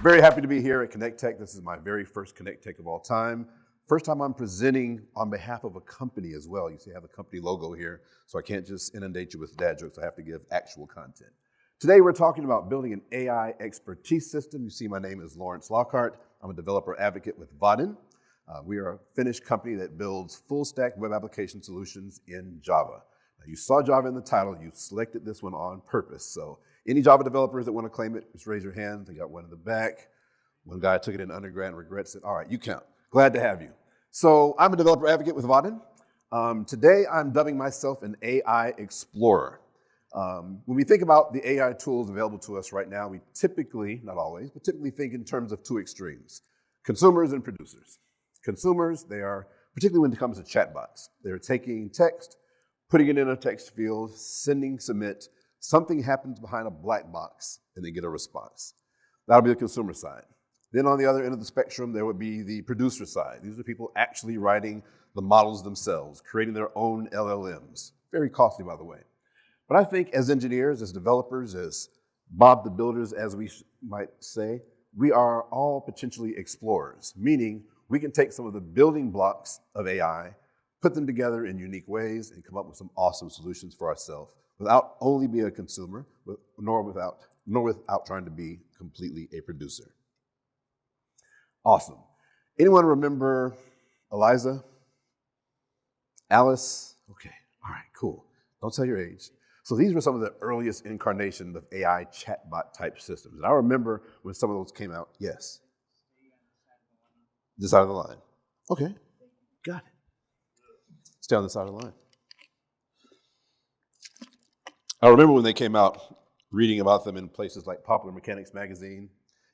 Very happy to be here at Connect Tech. This is my very first Connect Tech of all time. First time I'm presenting on behalf of a company as well. You see I have the company logo here, so I can't just inundate you with dad jokes. I have to give actual content. Today we're talking about building an AI expertise system. You see my name is Lockhart. I'm a developer advocate with Vaadin. We are a Finnish company that builds full stack web application solutions in Java. Now, you saw Java in the title. You selected this one on purpose. So any Java developers that want to claim it, just raise your hand. I got one in the back. One guy took it in undergrad and regrets it. All right, you count. Glad to have you. So I'm a developer advocate with Vaadin. Today I'm dubbing myself an AI explorer. When we think about the AI tools available to us right now, we typically, not always, but typically think in terms of two extremes, consumers and producers. Consumers, they are, particularly when it comes to chatbots, they're taking text, putting it in a text field, sending submit, something happens behind a black box, and they get a response. That'll be the consumer side. Then on the other end of the spectrum, there would be the producer side. These are people actually writing the models themselves, creating their own LLMs. Very costly, by the way. But I think as engineers, as developers, as Bob the Builders, as we might say, we are all potentially explorers, meaning we can take some of the building blocks of AI, put them together in unique ways, and come up with some awesome solutions for ourselves without only being a consumer, nor without trying to be completely a producer. Awesome. Anyone remember Eliza? Alice? Okay, all right, cool. Don't tell your age. So these were some of the earliest incarnations of AI chatbot type systems. And I remember when some of those came out. Yes. This side of the line. Okay, got it. Stay on this side of the line. I remember when they came out, reading about them in places like Popular Mechanics magazine,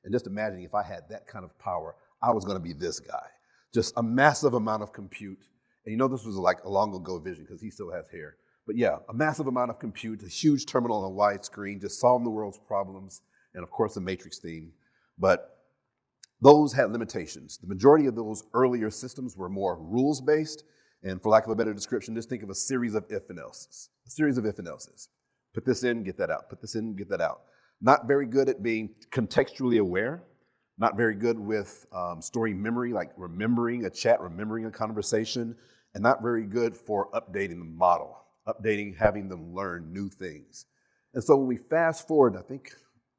and just imagining if I had that kind of power, I was going to be this guy. Just a massive amount of compute. And you know this was like a long ago vision because he still has hair. But yeah, a massive amount of compute, a huge terminal on a wide screen, just solving the world's problems, and of course the Matrix theme. But those had limitations. The majority of those earlier systems were more rules-based, and for lack of a better description, just think of a series of if and else's. A series of if and else's. Put this in, get that out. Put this in, get that out. Not very good at being contextually aware. Not very good with storing memory, like remembering a chat, remembering a conversation, and not very good for updating the model, having them learn new things. And so when we fast forward, I think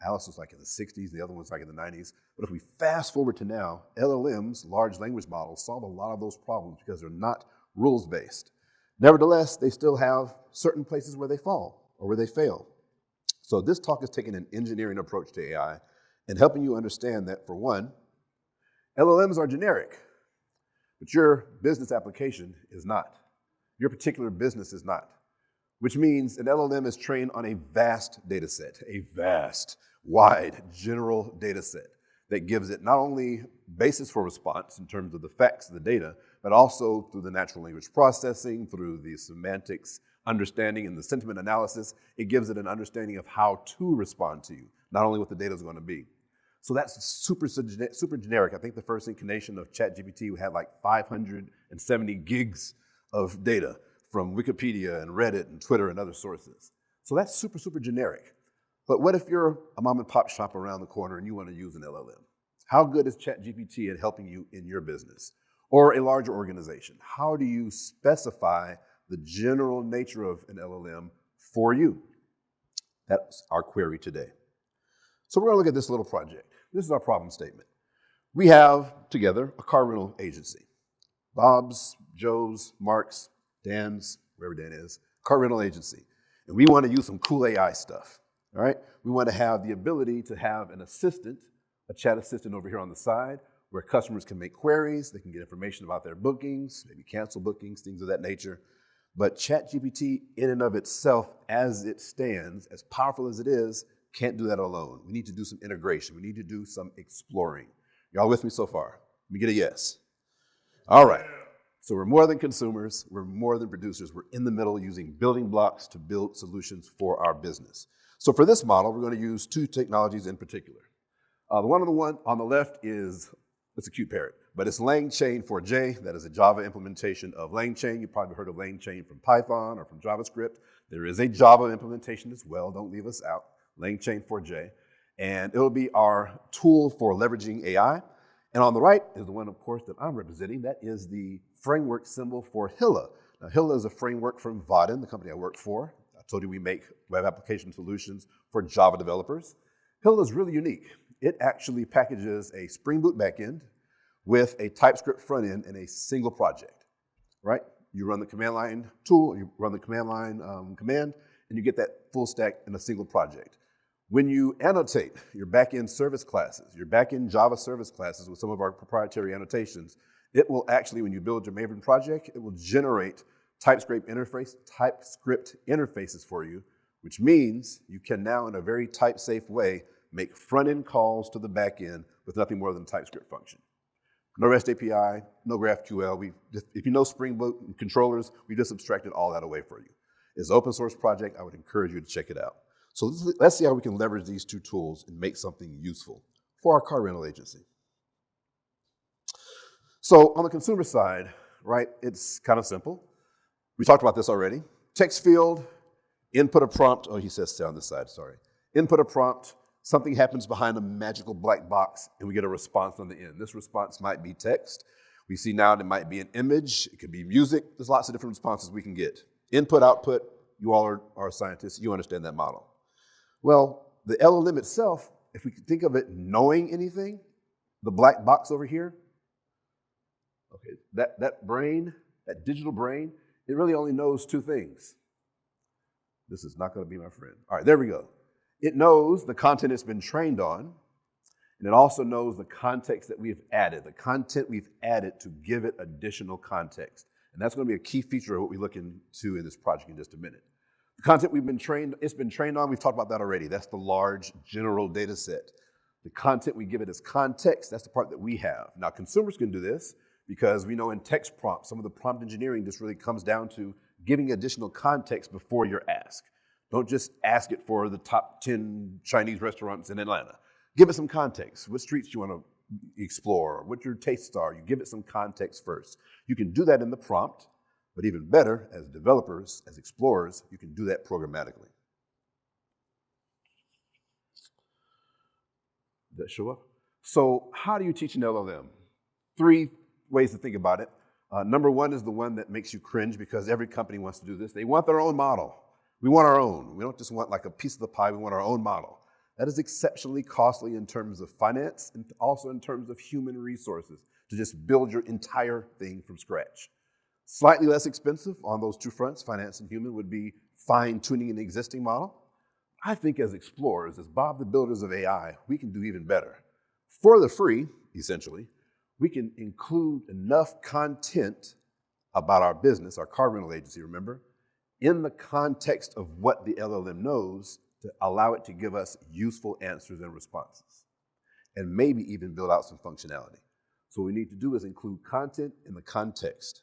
Alice was like in the 60s, the other one's like in the 90s, but if we fast forward to now, LLMs, large language models, solve a lot of those problems because they're not rules-based. Nevertheless, they still have certain places where they fall or where they fail. So this talk is taking an engineering approach to AI and helping you understand that, for one, LLMs are generic, but your business application is not. Your particular business is not, which means an LLM is trained on a vast data set, a vast, wide, general data set that gives it not only basis for response in terms of the facts of the data, but also through the natural language processing, through the semantics understanding and the sentiment analysis, it gives it an understanding of how to respond to you, not only what the data is going to be. So that's super generic. I think the first incarnation of ChatGPT had like 570 gigs of data from Wikipedia and Reddit and Twitter and other sources. So that's super generic. But what if you're a mom and pop shop around the corner and you want to use an LLM? How good is ChatGPT at helping you in your business? Or a larger organization? How do you specify the general nature of an LLM for you? That's our query today. So we're going to look at this little project. This is our problem statement. We have together a car rental agency. Bob's, Joe's, Mark's, Dan's, wherever Dan is, car rental agency. And we want to use some cool AI stuff, all right? We want to have the ability to have an assistant, a chat assistant over here on the side, where customers can make queries, they can get information about their bookings, maybe cancel bookings, things of that nature. But ChatGPT in and of itself, as it stands, as powerful as it is, can't do that alone. We need to do some integration. We need to do some exploring. Y'all with me so far? Let me get a yes. All right. So we're more than consumers. We're more than producers. We're in the middle using building blocks to build solutions for our business. So for this model, we're going to use two technologies in particular. The one on the left is, it's a cute parrot, but it's LangChain 4J. That is a Java implementation of LangChain. You've probably heard of LangChain from Python or from JavaScript. There is a Java implementation as well. Don't leave us out. LangChain 4J. And it'll be our tool for leveraging AI. And on the right is the one, of course, that I'm representing. That is the framework symbol for HILA. Now, HILA is a framework from Vaadin, the company I work for. I told you we make web application solutions for Java developers. HILA is really unique. It actually packages a Spring Boot backend with a TypeScript front end in a single project, right? You run the command line tool, you run the command line command, and you get that full stack in a single project. When you annotate your backend service classes, your backend Java service classes with some of our proprietary annotations, it will actually, when you build your Maven project, it will generate TypeScript interfaces for you, which means you can now, in a very type-safe way, make front-end calls to the backend with nothing more than a TypeScript function. No REST API, no GraphQL. If you know Spring Boot and controllers, we just abstracted all that away for you. It's an open source project. I would encourage you to check it out. So let's see how we can leverage these two tools and make something useful for our car rental agency. So on the consumer side, right, it's kind of simple. We talked about this already. Text field, input a prompt. Oh, he says stay on this side, sorry. Input a prompt, something happens behind a magical black box, and we get a response on the end. This response might be text. We see now it might be an image. It could be music. There's lots of different responses we can get. Input, output, you all are scientists. You understand that model. Well, the LLM itself, if we could think of it knowing anything, the black box over here, okay, that brain, that digital brain, it really only knows two things. This is not going to be my friend. All right, there we go. It knows the content it's been trained on, and it also knows the context that we've added, the content we've added to give it additional context. And that's going to be a key feature of what we look into in this project in just a minute. The content it's been trained on, we've talked about that already. That's the large general data set. The content we give it as context, that's the part that we have. Now, consumers can do this because we know in text prompts, some of the prompt engineering just really comes down to giving additional context before your ask. Don't just ask it for the top 10 Chinese restaurants in Atlanta. Give it some context. What streets do you want to explore? What your tastes are? You give it some context first. You can do that in the prompt, but even better, as developers, as explorers, you can do that programmatically. Did that show up? So how do you teach an LLM? 3 ways to think about it. Number 1 is the one that makes you cringe because every company wants to do this. They want their own model. We want our own. We don't just want like a piece of the pie. We want our own model. That is exceptionally costly in terms of finance and also in terms of human resources to just build your entire thing from scratch. Slightly less expensive on those 2 fronts, finance and human, would be fine-tuning an existing model. I think as explorers, as Bob the Builders of AI, we can do even better. For the free, essentially, we can include enough content about our business, our car rental agency, remember, in the context of what the LLM knows to allow it to give us useful answers and responses, and maybe even build out some functionality. So what we need to do is include content in the context.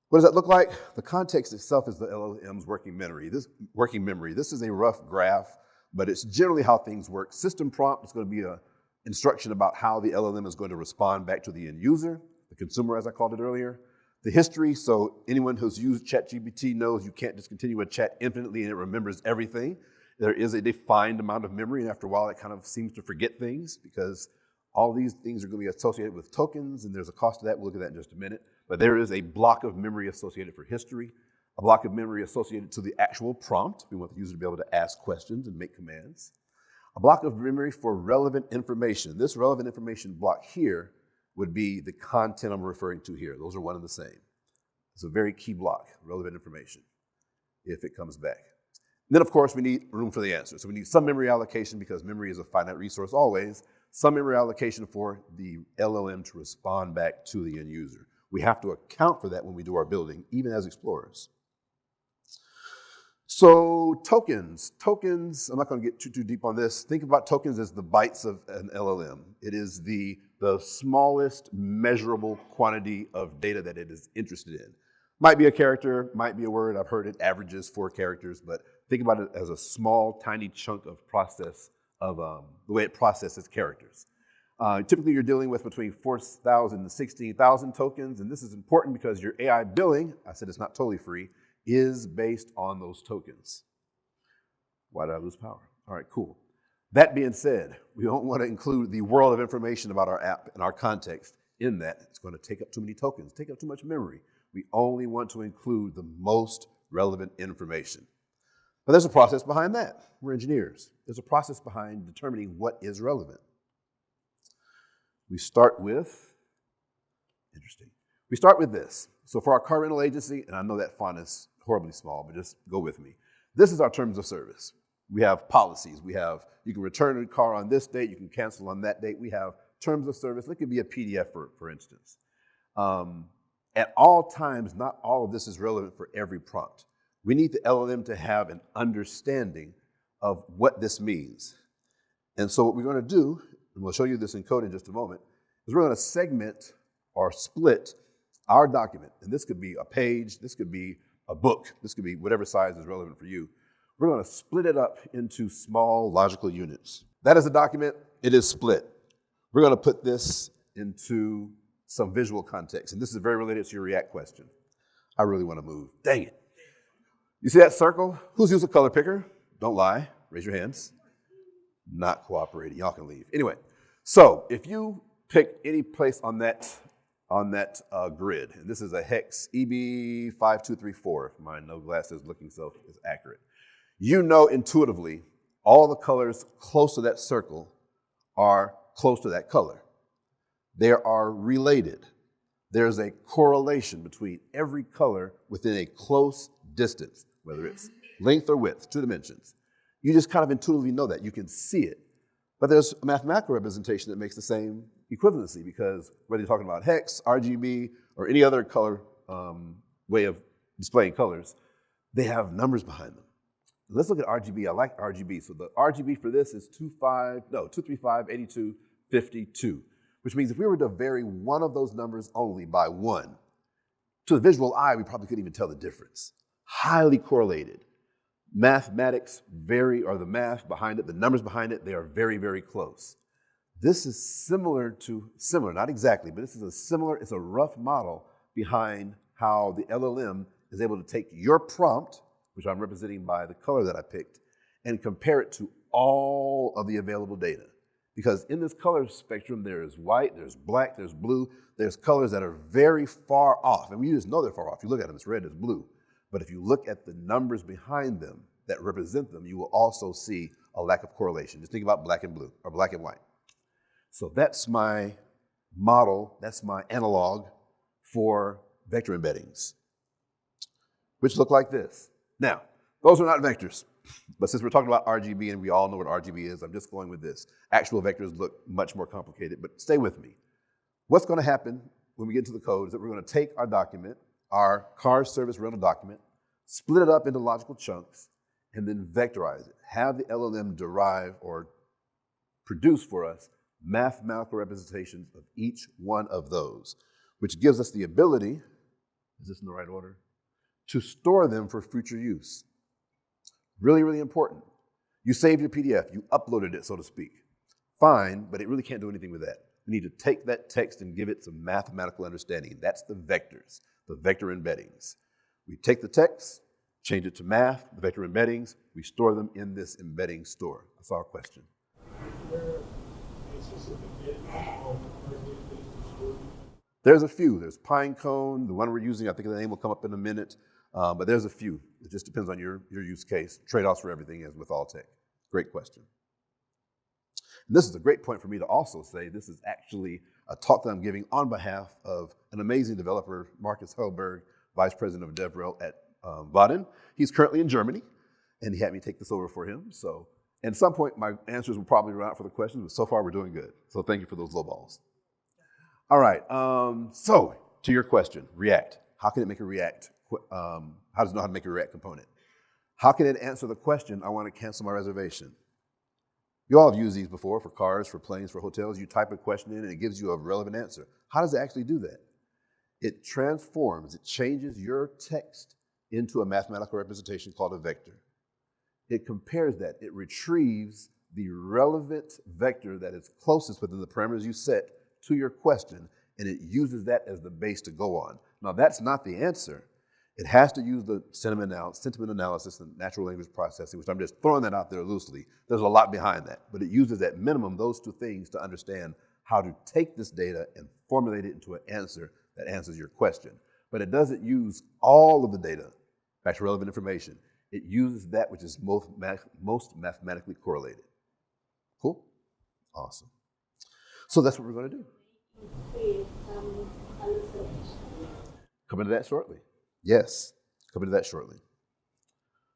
What does that look like? The context itself is the LLM's working memory. This is a rough graph, but it's generally how things work. System prompt is going to be an instruction about how the LLM is going to respond back to the end user, the consumer, as I called it earlier. The history, so anyone who's used ChatGPT knows you can't just continue a chat infinitely and it remembers everything. There is a defined amount of memory, and after a while it kind of seems to forget things because all these things are going to be associated with tokens, and there's a cost to that. We'll look at that in just a minute. But there is a block of memory associated for history, a block of memory associated to the actual prompt. We want the user to be able to ask questions and make commands. A block of memory for relevant information. This relevant information block here would be the content I'm referring to here. Those are one and the same. It's a very key block, relevant information, if it comes back. And then, of course, we need room for the answer. So we need some memory allocation because memory is a finite resource always, some memory allocation for the LLM to respond back to the end user. We have to account for that when we do our building, even as explorers. So tokens, I'm not going to get too deep on this. Think about tokens as the bytes of an LLM. It is the smallest measurable quantity of data that it is interested in. Might be a character, might be a word. I've heard it averages 4 characters, but think about it as a small, tiny chunk of process of the way it processes characters. Typically, you're dealing with between 4,000 and 16,000 tokens, and this is important because your AI billing, I said it's not totally free, is based on those tokens. Why did I lose power? All right, cool. That being said, we don't want to include the world of information about our app and our context in that. It's going to take up too many tokens, take up too much memory. We only want to include the most relevant information. But there's a process behind that. We're engineers. There's a process behind determining what is relevant. We start with this. So for our car rental agency, and I know that font is horribly small, but just go with me. This is our terms of service. We have policies. You can return a car on this date, you can cancel on that date. We have terms of service. It could be a PDF, for instance. At all times, not all of this is relevant for every prompt. We need the LLM to have an understanding of what this means. And so what we're going to do, and we'll show you this in code in just a moment, is we're going to segment or split our document. And this could be a page, this could be a book, this could be whatever size is relevant for you. We're going to split it up into small logical units. That is a document. It is split. We're going to put this into some visual context. And this is very related to your React question. I really want to move. Dang it. You see that circle? Who's used a color picker? Don't lie. Raise your hands. Not cooperating. Y'all can leave. Anyway, so if you pick any place on that grid, and this is a hex EB5234, if my no glasses looking self is accurate. You know intuitively all the colors close to that circle are close to that color. They are related. There's a correlation between every color within a close distance, whether it's length or width, 2 dimensions. You just kind of intuitively know that. You can see it. But there's a mathematical representation that makes the same equivalency, because whether you're talking about hex, RGB, or any other color way of displaying colors, they have numbers behind them. Let's look at RGB. I like RGB. So the RGB for this is 2358252, which means if we were to vary one of those numbers only by 1, to the visual eye, we probably couldn't even tell the difference. Highly correlated. Mathematics vary, or the math behind it, the numbers behind it, they are very, very close. This is similar, not exactly, but this is it's a rough model behind how the LLM is able to take your prompt, which I'm representing by the color that I picked, and compare it to all of the available data. Because in this color spectrum, there is white, there's black, there's blue, there's colors that are very far off. And you just know they're far off. You look at them, it's red, it's blue. But if you look at the numbers behind them that represent them, you will also see a lack of correlation. Just think about black and blue, or black and white. So that's my model, that's my analog for vector embeddings, which look like this. Now, those are not vectors, but since we're talking about RGB and we all know what RGB is, I'm just going with this. Actual vectors look much more complicated, but stay with me. What's going to happen when we get into the code is that we're going to take our document, our car service rental document, split it up into logical chunks, and then vectorize it. Have the LLM derive or produce for us mathematical representations of each one of those, which gives us the ability, is this in the right order, to store them for future use. Really, really important. You saved your PDF, you uploaded it, so to speak. Fine, but it really can't do anything with that. We need to take that text and give it some mathematical understanding. That's the vectors, the vector embeddings. We take the text, change it to math, the vector embeddings, we store them in this embedding store. I saw a question. There's a few. There's Pinecone, the one we're using, I think the name will come up in a minute, but there's a few. It just depends on your use case. Trade-offs for everything, as with all tech. Great question. And this is a great point for me to also say this is actually a talk that I'm giving on behalf of an amazing developer, Marcus Hellberg, Vice President of DevRel at Vaden. He's currently in Germany, and he had me take this over for him. So at some point, my answers will probably run out for the questions, but so far we're doing good. So thank you for those low balls. All right, so to your question, React. How can it make a React? How does it know how to make a React component? How can it answer the question, I want to cancel my reservation? You all have used these before for cars, for planes, for hotels. You type a question in and it gives you a relevant answer. How does it actually do that? It transforms, it changes your text into a mathematical representation called a vector. It compares that. It retrieves the relevant vector that is closest within the parameters you set to your question, and it uses that as the base to go on. Now, that's not the answer. It has to use the sentiment analysis and natural language processing, which I'm just throwing that out there loosely. There's a lot behind that, but it uses at minimum those two things to understand how to take this data and formulate it into an answer that answers your question. But it doesn't use all of the data, back to relevant information. It uses that which is most mathematically correlated. Cool? Awesome. So that's what we're going to do. Coming to that shortly. Yes, coming to that shortly.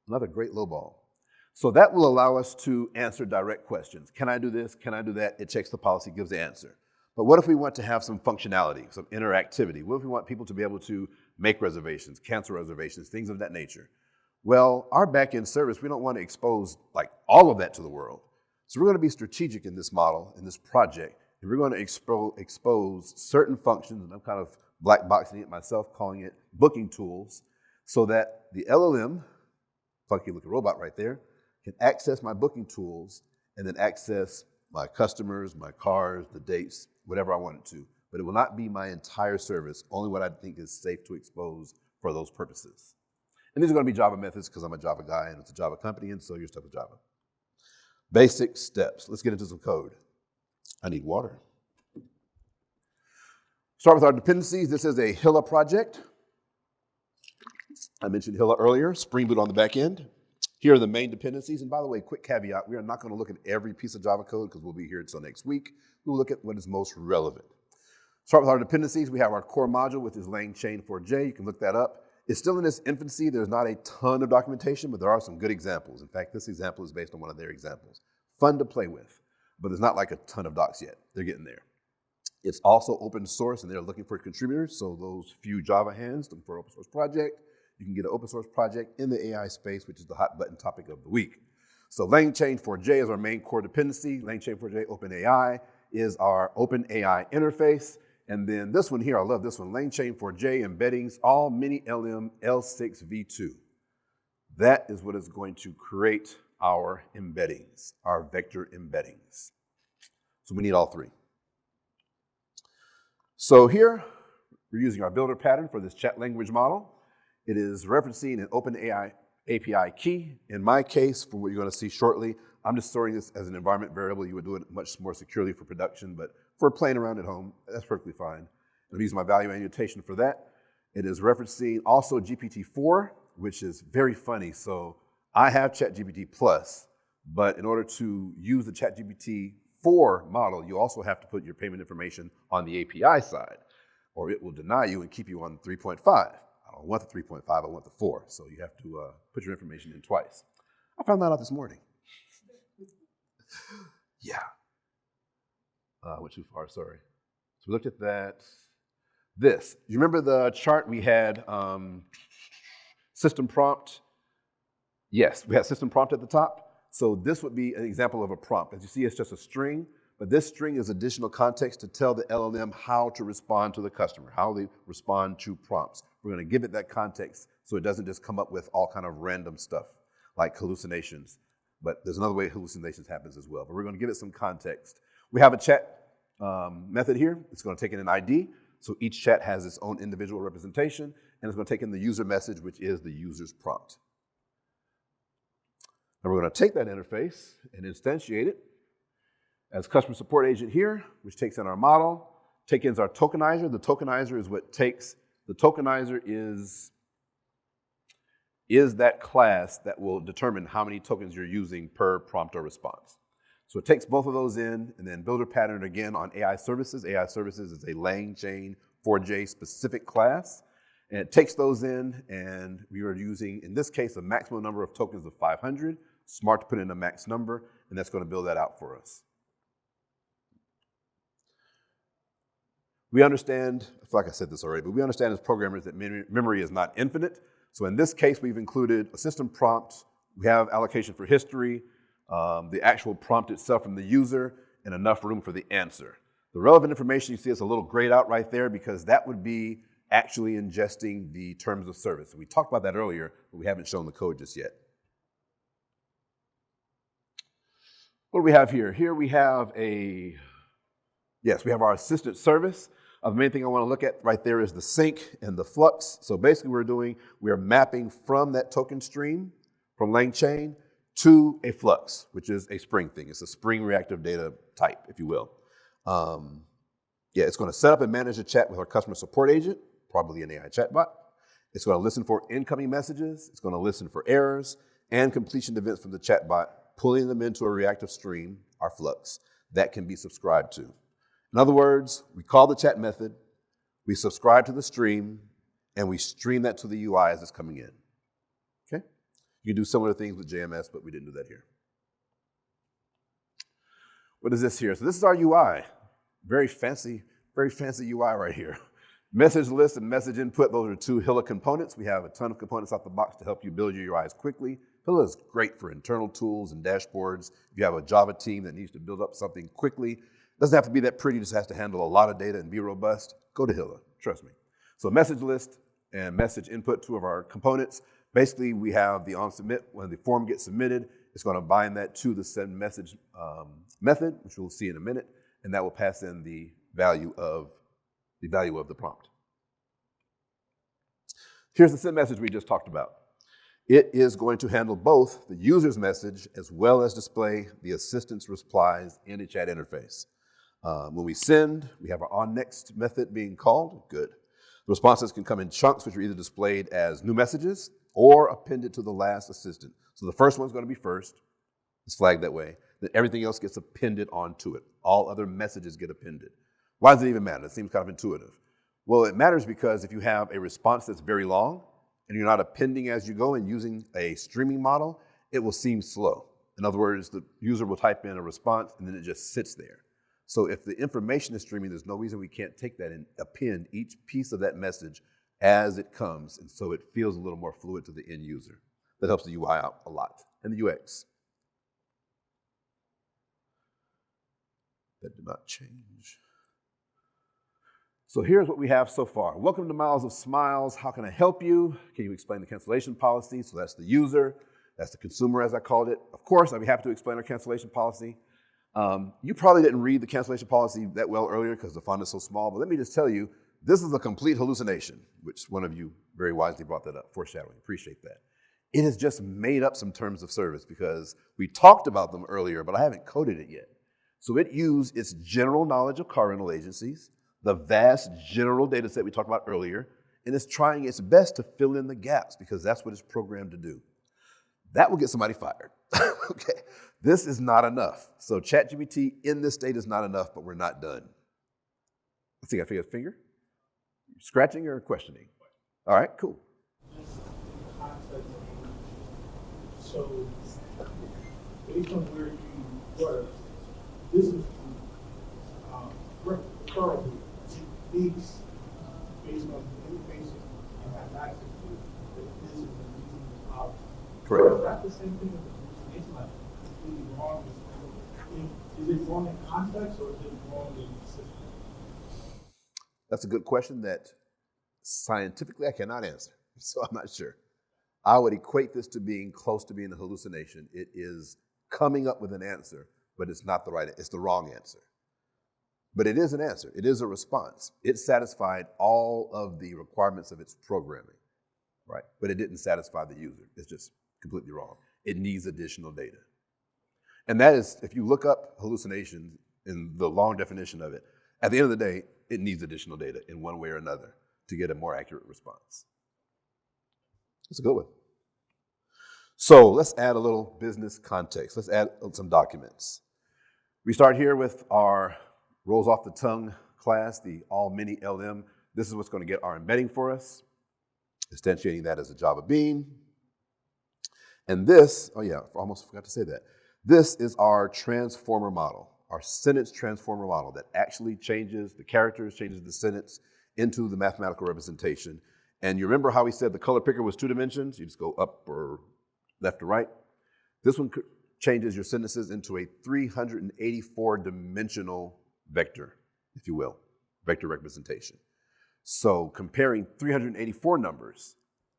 Another great low ball. So that will allow us to answer direct questions. Can I do this? Can I do that? It checks the policy, gives the answer. But what if we want to have some functionality, some interactivity? What if we want people to be able to make reservations, cancel reservations, things of that nature? Well, our back-end service, we don't want to expose like all of that to the world. So we're going to be strategic in this model, in this project, and we're going to expose certain functions, and I'm kind of black boxing it myself, calling it booking tools, so that the LLM, funky looking robot right there, can access my booking tools and then access my customers, my cars, the dates, whatever I want it to. But it will not be my entire service, only what I think is safe to expose for those purposes. And these are going to be Java methods because I'm a Java guy and it's a Java company, and so you're stuck with Java. Basic steps. Let's get into some code. I need water. Start with our dependencies. This is a Hilla project. I mentioned Hilla earlier, Spring Boot on the back end. Here are the main dependencies. And by the way, quick caveat, we are not going to look at every piece of Java code because we'll be here until next week. We'll look at what is most relevant. Start with our dependencies. We have our core module, which is LangChain4j. You can look that up. It's still in its infancy. There's not a ton of documentation, but there are some good examples. In fact, this example is based on one of their examples. Fun to play with, but there's not like a ton of docs yet. They're getting there. It's also open source, and they're looking for contributors. So those few Java hands looking for an open source project, you can get an open source project in the AI space, which is the hot button topic of the week. So LangChain4j is our main core dependency. LangChain4j OpenAI is our OpenAI interface. And then this one here, I love this one, LangChain4j embeddings, all mini LM L6 V2. That is what is going to create our embeddings, our vector embeddings. So we need all three. So here, we're using our builder pattern for this chat language model. It is referencing an OpenAI API key. In my case, for what you're going to see shortly, I'm just storing this as an environment variable. You would do it much more securely for production, but for playing around at home, that's perfectly fine. I'm using my value annotation for that. It is referencing also GPT-4, which is very funny. So I have ChatGPT Plus, but in order to use the ChatGPT-4 model, you also have to put your payment information on the API side, or it will deny you and keep you on 3.5. I don't want the 3.5, I want the 4. So you have to put your information in twice. I found that out this morning. Yeah. Went too far, sorry. So we looked at that. This, you remember the chart we had system prompt? Yes, we had system prompt at the top. So this would be an example of a prompt. As you see, it's just a string, but this string is additional context to tell the LLM how to respond to the customer, how they respond to prompts. We're going to give it that context so it doesn't just come up with all kind of random stuff like hallucinations. But there's another way hallucinations happens as well. But we're going to give it some context. We have a chat method here. It's going to take in an ID. So each chat has its own individual representation, and it's going to take in the user message, which is the user's prompt. And we're going to take that interface and instantiate it as customer support agent here, which takes in our model, takes in our tokenizer. The tokenizer is what takes, the tokenizer is that class that will determine how many tokens you're using per prompt or response. So it takes both of those in, and then builder pattern again on AI services. AI services is a LangChain4j specific class. And it takes those in, and we are using, in this case, a maximum number of tokens of 500. Smart to put in a max number, and that's going to build that out for us. We understand, I feel like I said this already, but we understand as programmers that memory is not infinite. So in this case, we've included a system prompt. We have allocation for history, the actual prompt itself from the user, and enough room for the answer. The relevant information you see is a little grayed out right there because that would be actually ingesting the terms of service. We talked about that earlier, but we haven't shown the code just yet. What do we have here? Here we have we have our assistant service. The main thing I want to look at right there is the sync and the flux. So basically we are mapping from that token stream, from LangChain, to a flux, which is a Spring thing. It's a Spring reactive data type, if you will. It's going to set up and manage a chat with our customer support agent, probably an AI chatbot. It's going to listen for incoming messages. It's going to listen for errors and completion events from the chatbot, pulling them into a reactive stream, our flux, that can be subscribed to. In other words, we call the chat method, we subscribe to the stream, and we stream that to the UI as it's coming in. Okay? You can do similar things with JMS, but we didn't do that here. What is this here? So this is our UI. Very fancy UI right here. Message list and message input, those are two Hilla components. We have a ton of components out the box to help you build your UIs quickly. Hilla is great for internal tools and dashboards. If you have a Java team that needs to build up something quickly, it doesn't have to be that pretty, it just has to handle a lot of data and be robust. Go to Hilla, trust me. So message list and message input, two of our components. Basically, we have the on submit. When the form gets submitted, it's going to bind that to the send message method, which we'll see in a minute, and that will pass in the value of the prompt. Here's the send message we just talked about. It is going to handle both the user's message as well as display the assistant's replies in the chat interface. When we send, we have our onNext method being called. Good. The responses can come in chunks, which are either displayed as new messages or appended to the last assistant. So the first one's going to be first. It's flagged that way. Then everything else gets appended onto it. All other messages get appended. Why does it even matter? It seems kind of intuitive. Well, it matters because if you have a response that's very long and you're not appending as you go and using a streaming model, it will seem slow. In other words, the user will type in a response and then it just sits there. So if the information is streaming, there's no reason we can't take that and append each piece of that message as it comes, and so it feels a little more fluid to the end user. That helps the UI out a lot, and the UX. That did not change. So here's what we have so far. Welcome to Miles of Smiles. How can I help you? Can you explain the cancellation policy? So that's the user. That's the consumer, as I called it. Of course, I'd be happy to explain our cancellation policy. You probably didn't read the cancellation policy that well earlier because the font is so small, but let me just tell you, this is a complete hallucination, which one of you very wisely brought that up, foreshadowing, appreciate that. It has just made up some terms of service because we talked about them earlier, but I haven't coded it yet. So it used its general knowledge of car rental agencies, the vast general data set we talked about earlier, and it's trying its best to fill in the gaps because that's what it's programmed to do. That will get somebody fired. Okay, this is not enough. So ChatGPT in this state is not enough, but we're not done. I think I figured finger. Scratching or questioning? All right, cool. So based on where you were, this is referable to these based on the information you have access to, that this is the reason this problem. Correct. Is that the same thing with the hallucination? Like, completely wrong? Is it wrong in context or is it wrong in system? That's a good question that scientifically I cannot answer, so I'm not sure. I would equate this to being close to being a hallucination. It is coming up with an answer, but it's not the right, it's the wrong answer. But it is an answer, it is a response. It satisfied all of the requirements of its programming, right? But it didn't satisfy the user, it's just completely wrong. It needs additional data. And that is, if you look up hallucinations in the long definition of it, at the end of the day, it needs additional data in one way or another to get a more accurate response. That's a good one. So let's add a little business context. Let's add some documents. We start here with our rolls off the tongue class, the all mini LM. This is what's going to get our embedding for us, instantiating that as a Java bean. And this, oh yeah, I almost forgot to say that. This is our transformer model, our sentence transformer model that actually changes the characters, changes the sentence into the mathematical representation. And you remember how we said the color picker was 2 dimensions? You just go up or left or right. This one changes your sentences into a 384-dimensional vector, if you will, vector representation. So comparing 384 numbers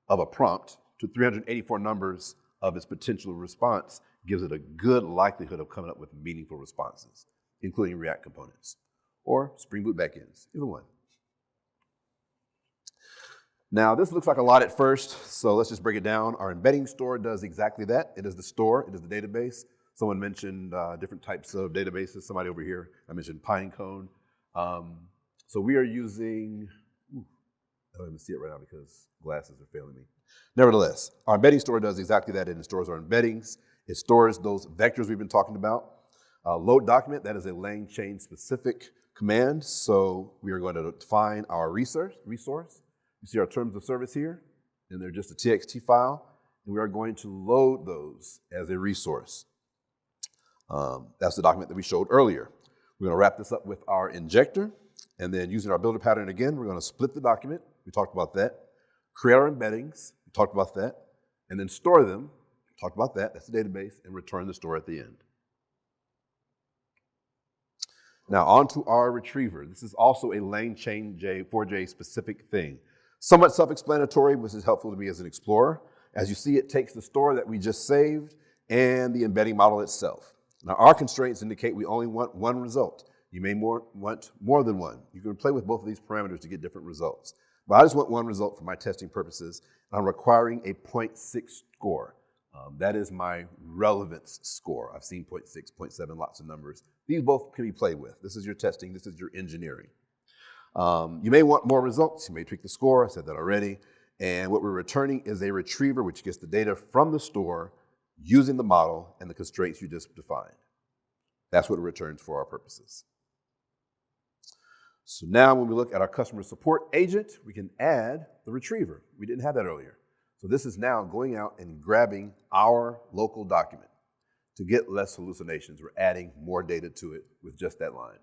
of a prompt to 384 numbers of its potential response gives it a good likelihood of coming up with meaningful responses, including React components or Spring Boot backends, either one. Now, this looks like a lot at first, so let's just break it down. Our embedding store does exactly that. It is the store, it is the database. Someone mentioned different types of databases. Somebody over here, I mentioned Pinecone. So we are using, I don't even see it right now because glasses are failing me. Nevertheless, our embedding store does exactly that. It stores our embeddings. It stores those vectors we've been talking about. Load document, that is a lang chain specific command. So we are going to define our resource. You see our terms of service here, and they're just a TXT file, and we are going to load those as a resource. That's the document that we showed earlier. We're going to wrap this up with our injector, and then using our builder pattern again, we're going to split the document. We talked about that. Create our embeddings. We talked about that. And then store them. We talked about that. That's the database, and return the store at the end. Now on to our retriever. This is also a lang chain 4J specific thing. Somewhat self-explanatory, which is helpful to me as an explorer. As you see, it takes the store that we just saved and the embedding model itself. Now, our constraints indicate we only want one result. You may want more than one. You can play with both of these parameters to get different results. But I just want one result for my testing purposes. I'm requiring a 0.6 score. That is my relevance score. I've seen 0.6, 0.7, lots of numbers. These both can be played with. This is your testing. This is your engineering. You may want more results. You may tweak the score. I said that already. And what we're returning is a retriever, which gets the data from the store using the model and the constraints you just defined. That's what it returns for our purposes. So now when we look at our customer support agent, we can add the retriever. We didn't have that earlier. So this is now going out and grabbing our local document. To get less hallucinations, we're adding more data to it with just that line.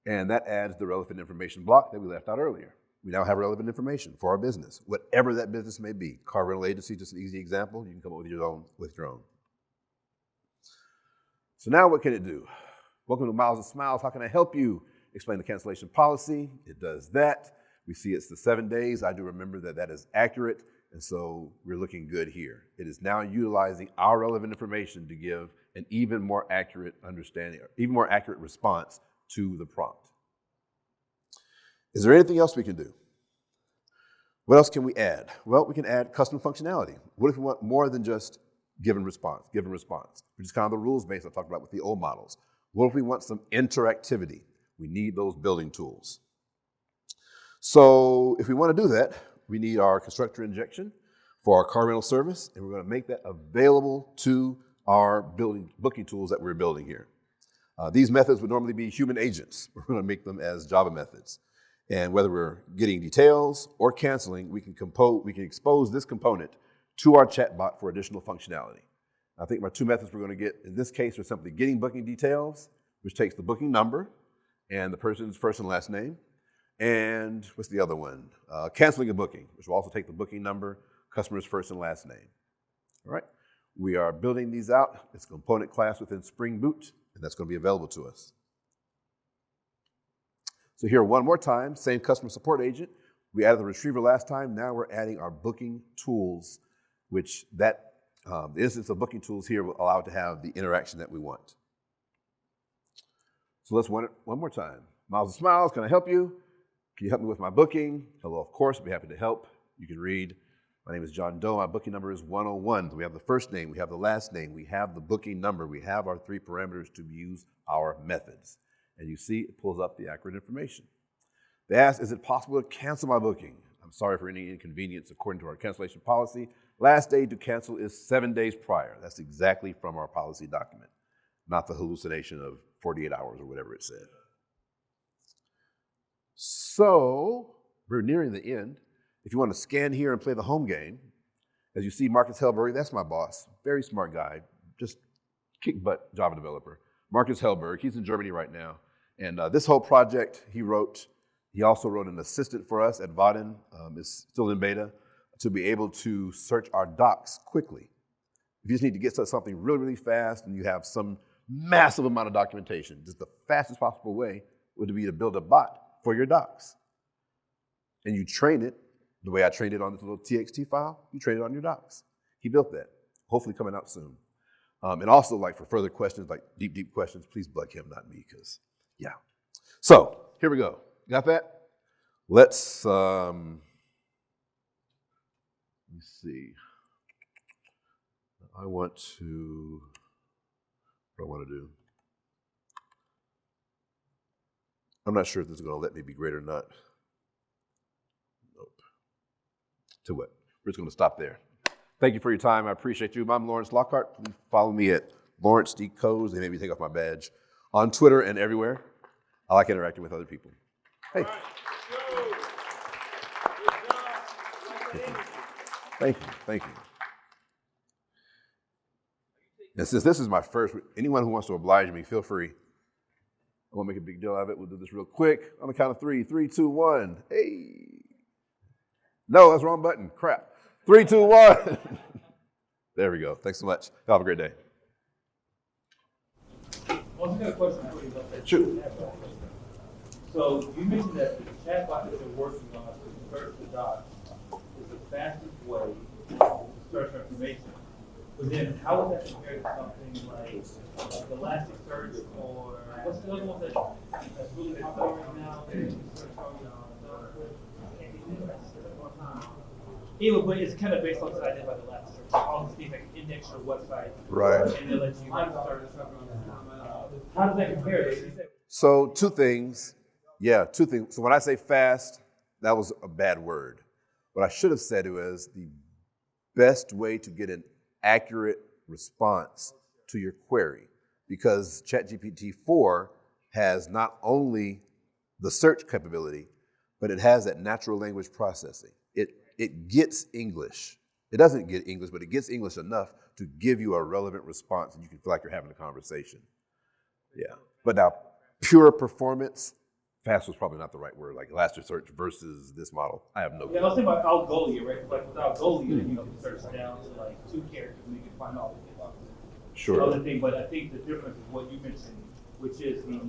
And that adds the relevant information block that we left out earlier. We now have relevant information for our business, whatever that business may be. Car rental agency, just an easy example. You can come up with your own. So now what can it do? Welcome to Miles and Smiles. How can I help you? Explain the cancellation policy. It does that. We see it's the 7 days. I do remember that that is accurate, and so we're looking good here. It is now utilizing our relevant information to give an even more accurate understanding, or even more accurate response to the prompt. Is there anything else we can do? What else can we add? Well, we can add custom functionality. What if we want more than just given response, which is kind of the rules-based I talked about with the old models. What if we want some interactivity? We need those building tools. So if we want to do that, we need our constructor injection for our car rental service, and we're going to make that available to our booking tools that we're building here. These methods would normally be human agents. We're going to make them as Java methods. And whether we're getting details or canceling, we can expose this component to our chatbot for additional functionality. I think my two methods we're going to get in this case are simply getting booking details, which takes the booking number and the person's first and last name. And what's the other one? Canceling a booking, which will also take the booking number, customer's first and last name. All right. We are building these out. It's a component class within Spring Boot, and that's going to be available to us. So here one more time, same customer support agent. We added the retriever last time. Now we're adding our booking tools, which the instance of booking tools here will allow it to have the interaction that we want. So let's run it one more time. Miles and Smiles, can I help you? Can you help me with my booking? Hello, of course, I'd be happy to help. You can read, my name is John Doe, my booking number is 101. So we have the first name, we have the last name, we have the booking number, we have our 3 parameters to use our methods. And you see it pulls up the accurate information. They ask, is it possible to cancel my booking? I'm sorry for any inconvenience according to our cancellation policy. Last day to cancel is 7 days prior. That's exactly from our policy document, not the hallucination of 48 hours or whatever it said. So we're nearing the end. If you want to scan here and play the home game, as you see, Marcus Hellberg, that's my boss, very smart guy, just kick butt Java developer. Marcus Hellberg, he's in Germany right now. And this whole project he wrote. He also wrote an assistant for us at Vaden, it's still in beta, to be able to search our docs quickly. If you just need to get something really, really fast and you have some massive amount of documentation, just the fastest possible way would be to build a bot for your docs. And you train it the way I trained it on this little TXT file, you train it on your docs. He built that, hopefully coming out soon. And also, like for further questions, like deep questions, please bug him, not me, because yeah. So here we go. Got that? Let's see. What do I want to do? I'm not sure if this is going to let me be great or not. Nope. To what? We're just going to stop there. Thank you for your time. I appreciate you. I'm Lawrence Lockhart. Please follow me at Lawrence D. Coes. They made me take off my badge on Twitter and everywhere. I like interacting with other people. Hey. Thank you. Thank you. And since this is my first, anyone who wants to oblige me, feel free. I won't make a big deal out of it. We'll do this real quick. On the count of 3. 3, 2, 1. Hey. No, that's the wrong button. Crap. 3, 2, 1. There we go. Thanks so much. Have a great day. Well, I got a question for you. Shoot. So you mentioned that the chatbot that you're working on to search the docs is the fastest way to search for information. But then how would that compare to something like Elasticsearch or what's the other one that's really popular right now? Anyway, but it's kind of based on this idea about Elasticsearch. All these things that can index your website. Right. And then let you search something. How does that compare? So two things. So when I say fast, that was a bad word. What I should have said was the best way to get an accurate response to your query, because ChatGPT-4 has not only the search capability, but it has that natural language processing. It gets English. It doesn't get English, but it gets English enough to give you a relevant response and you can feel like you're having a conversation. Yeah. But now, pure performance, fast was probably not the right word, like Elasticsearch versus this model. I have no clue. Yeah, I was thinking about Algolia, right? Like with Algolia, you can search down to like 2 characters and you can find all the things. Sure. Other thing, but I think the difference is what you mentioned, which is the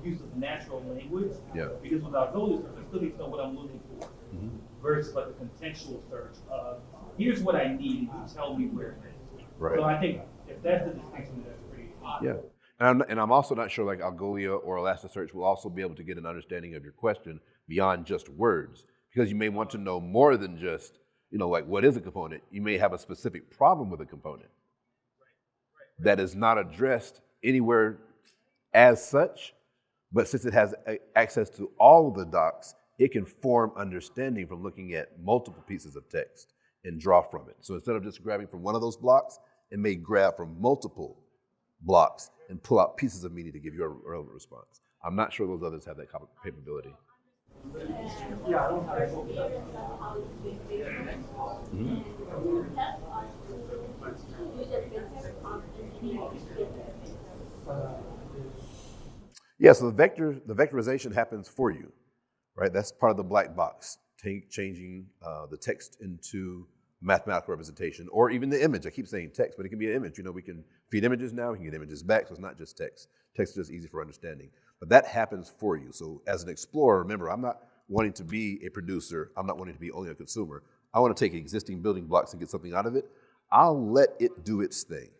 use of natural language. Yeah. Because with Algolia search, I still need to know what I'm looking for. Mm-hmm. Versus like the contextual search of here's what I need and you tell me where it is. Right. So I think if that's the distinction, that's pretty obvious. Yeah. And I'm also not sure like Algolia or Elasticsearch will also be able to get an understanding of your question beyond just words, because you may want to know more than just, like what is a component. You may have a specific problem with a component that is not addressed anywhere as such, but since it has access to all of the docs, it can form understanding from looking at multiple pieces of text and draw from it. So instead of just grabbing from one of those blocks, it may grab from multiple blocks and pull out pieces of meaning to give you a relevant response. I'm not sure those others have that capability. Yeah. Yeah, so the vectorization happens for you, right? That's part of the black box, changing the text into mathematical representation, or even the image. I keep saying text, but it can be an image. We can feed images now, we can get images back, so it's not just text. Text is just easy for understanding. But that happens for you. So as an explorer, remember, I'm not wanting to be a producer. I'm not wanting to be only a consumer. I want to take existing building blocks and get something out of it. I'll let it do its thing.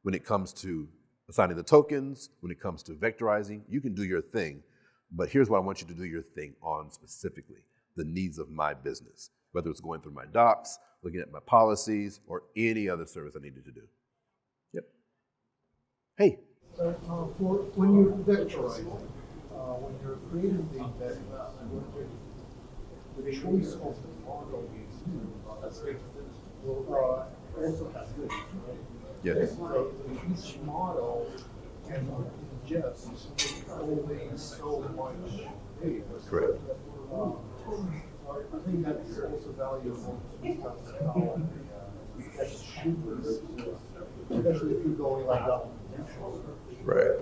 When it comes to assigning the tokens, when it comes to vectorizing, you can do your thing. But here's what I want you to do your thing on specifically, the needs of my business, whether it's going through my docs, looking at my policies, or any other service I needed to do. Yep. Hey. So for when you're vectorizing, when you're creating the vectors, the choice of the model will also have good, right? Yes. So each model can ingest only so much data. Correct. I think that's also valuable to discuss how the text should be, especially if you're going like that. Right.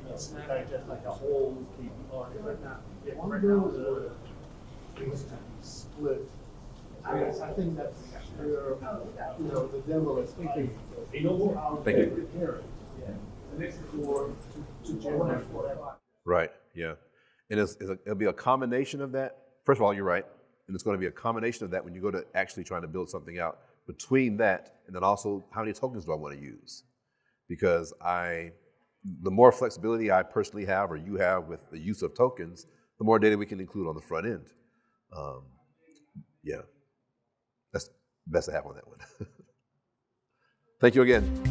It's not just like a whole KPI, but not one goes or needs to be split. I think that's where the devil is thinking. Thank you. To generate. Right. Yeah. And it'll be a combination of that. First of all, you're right. And it's going to be a combination of that when you go to actually trying to build something out. Between that, and then also how many tokens do I want to use? Because the more flexibility I personally have or you have with the use of tokens, the more data we can include on the front end. Yeah, that's the best I have on that one. Thank you again.